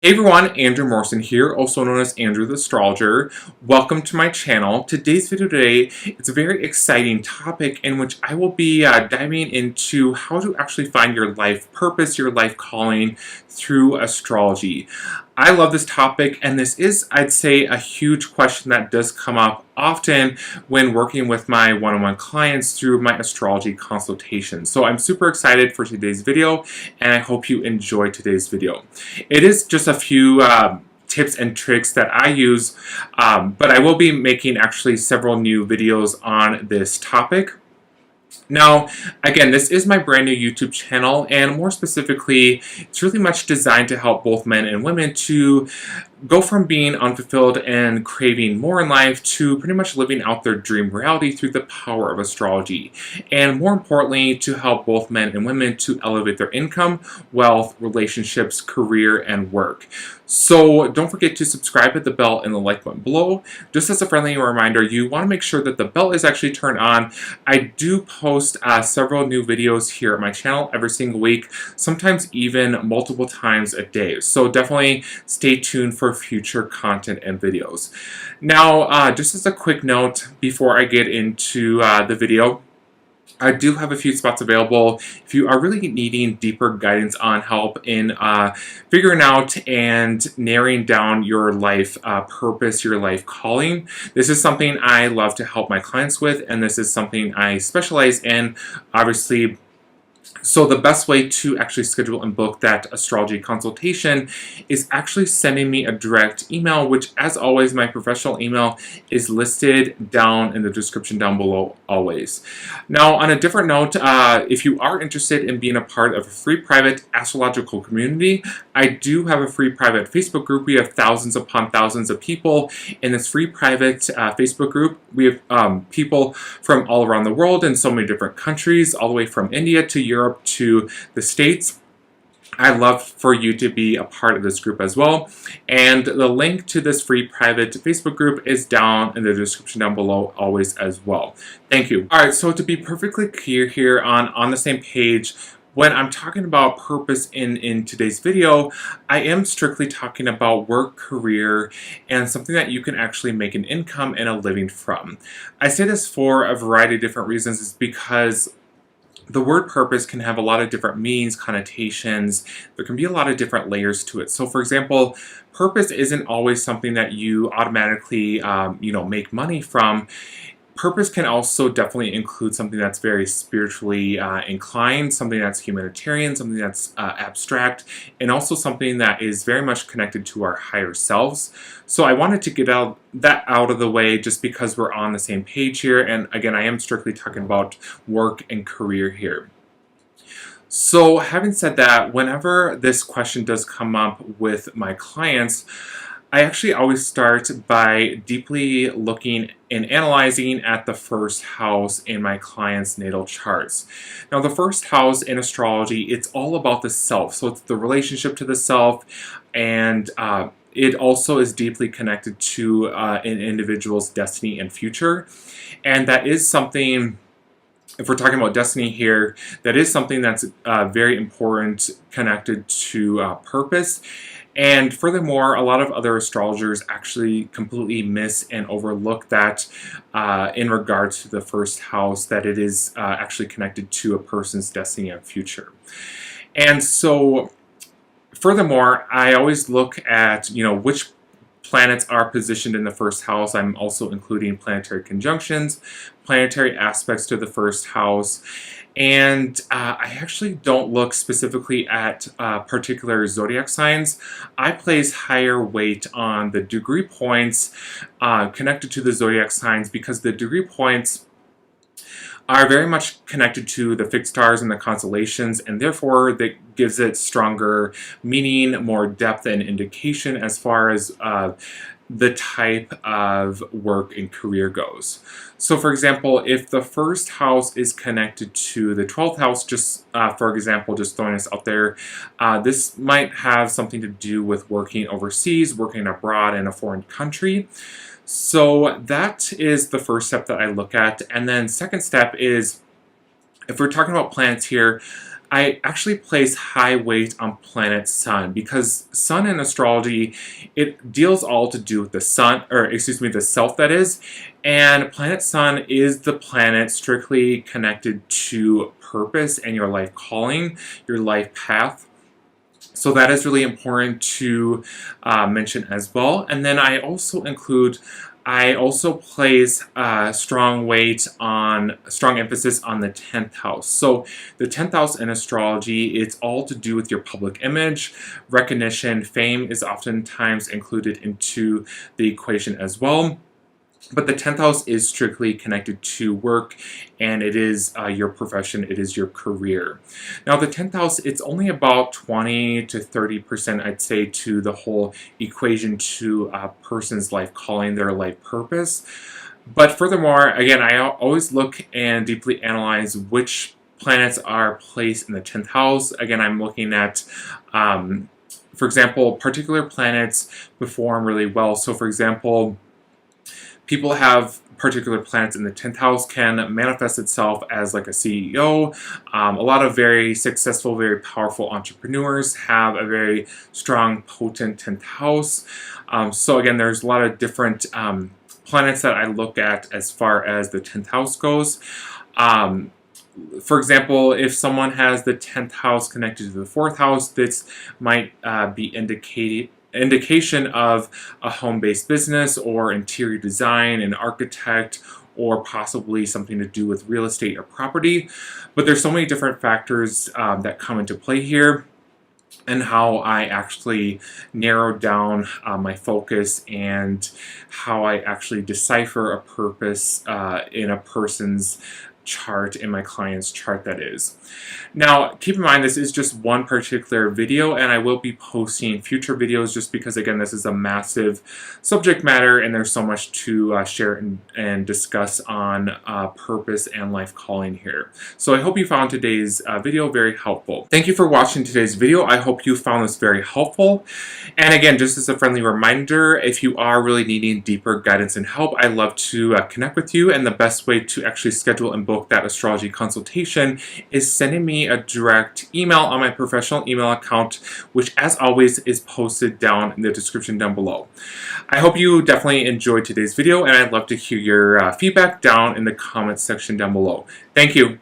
Hey everyone, Andrew Morrison here, also known as Andrew the Astrologer. Welcome to my channel. Today's video today, it's a very exciting topic in which I will be diving into how to actually find your life purpose, your life calling through astrology. I love this topic, and this is, I'd say, a huge question that does come up often when working with my one-on-one clients through my astrology consultations. So I'm super excited for today's video, and I hope you enjoy today's video. It is just a few tips and tricks that I use, but I will be making actually several new videos on this topic. Now, again, this is my brand new YouTube channel, and more specifically, it's really much designed to help both men and women to go from being unfulfilled and craving more in life to pretty much living out their dream reality through the power of astrology. And more importantly, to help both men and women to elevate their income, wealth, relationships, career, and work. So don't forget to subscribe, hit the bell, and the like button below. Just as a friendly reminder, you want to make sure that the bell is actually turned on. I do post several new videos here at my channel every single week, sometimes even multiple times a day. So definitely stay tuned for future content and videos. Now, just as a quick note before I get into the video, I do have a few spots available if you are really needing deeper guidance on help in figuring out and narrowing down your life purpose, your life calling. This is something I love to help my clients with, and this is something I specialize in, obviously. So the best way to actually schedule and book that astrology consultation is actually sending me a direct email, which, as always, my professional email is listed down in the description down below always. Now, on a different note, if you are interested in being a part of a free private astrological community, I do have a free private Facebook group. We have thousands upon thousands of people in this free private Facebook group. We have people from all around the world in so many different countries, all the way from India to Europe to the States. I'd love for you to be a part of this group as well. And the link to this free private Facebook group is down in the description down below always as well. Thank you. All right, so to be perfectly clear here on the same page, when I'm talking about purpose in today's video, I am strictly talking about work, career, and something that you can actually make an income and a living from. I say this for a variety of different reasons. It's because the word purpose can have a lot of different meanings, connotations. There can be a lot of different layers to it. So, for example, purpose isn't always something that you automatically, make money from. Purpose can also definitely include something that's very spiritually inclined, something that's humanitarian, something that's abstract, and also something that is very much connected to our higher selves. So I wanted to get that out of the way just because we're on the same page here. And again, I am strictly talking about work and career here. So having said that, whenever this question does come up with my clients, I actually always start by deeply looking and analyzing at the first house in my clients' natal charts. Now, the first house in astrology, it's all about the self. So it's the relationship to the self, and it also is deeply connected to an individual's destiny and future. And that is something, if we're talking about destiny here, that is something that's very important, connected to purpose. And furthermore, a lot of other astrologers actually completely miss and overlook that in regards to the first house, that it is actually connected to a person's destiny and future. And so, furthermore, I always look at, which planets are positioned in the first house. I'm also including planetary conjunctions, planetary aspects to the first house. And I actually don't look specifically at particular zodiac signs. I place higher weight on the degree points connected to the zodiac signs, because the degree points are very much connected to the fixed stars and the constellations, and therefore that gives it stronger meaning, more depth and indication as far as the type of work and career goes. So for example, if the first house is connected to the 12th house, just for example, just throwing this out there, this might have something to do with working overseas, working abroad in a foreign country. So that is the first step that I look at. And then second step is, if we're talking about planets here, I actually place high weight on planet Sun because Sun in astrology, it deals all to do with the sun, or excuse me, the self that is, and planet Sun is the planet strictly connected to purpose and your life calling, your life path. So that is really important to mention as well. And then I also place strong emphasis on the 10th house. So the 10th house in astrology, it's all to do with your public image, recognition, fame is oftentimes included into the equation as well. But the 10th house is strictly connected to work, and it is your profession, it is your career. Now the 10th house, it's only about 20 to 30%, I'd say, to the whole equation to a person's life calling, their life purpose. But furthermore, again, I always look and deeply analyze which planets are placed in the 10th house. Again, I'm looking at for example, particular planets perform really well. So for example, people have particular planets in the 10th house can manifest itself as like a CEO. A lot of very successful, very powerful entrepreneurs have a very strong, potent 10th house. So again, there's a lot of different planets that I look at as far as the 10th house goes. For example, if someone has the 10th house connected to the 4th house, this might be indication of a home-based business or interior design, an architect, or possibly something to do with real estate or property. But there's so many different factors that come into play here, and how I actually narrow down my focus and how I actually decipher a purpose in a person's chart, in my client's chart, that is. Now, keep in mind, this is just one particular video, and I will be posting future videos just because, again, this is a massive subject matter and there's so much to share and discuss on purpose and life calling here. So I hope you found today's video very helpful. Thank you for watching today's video. I hope you found this very helpful. And again, just as a friendly reminder, if you are really needing deeper guidance and help, I'd love to connect with you, and the best way to actually schedule and book that astrology consultation is sending me a direct email on my professional email account, which as always is posted down in the description down below. I hope you definitely enjoyed today's video, and I'd love to hear your feedback down in the comments section down below. Thank you.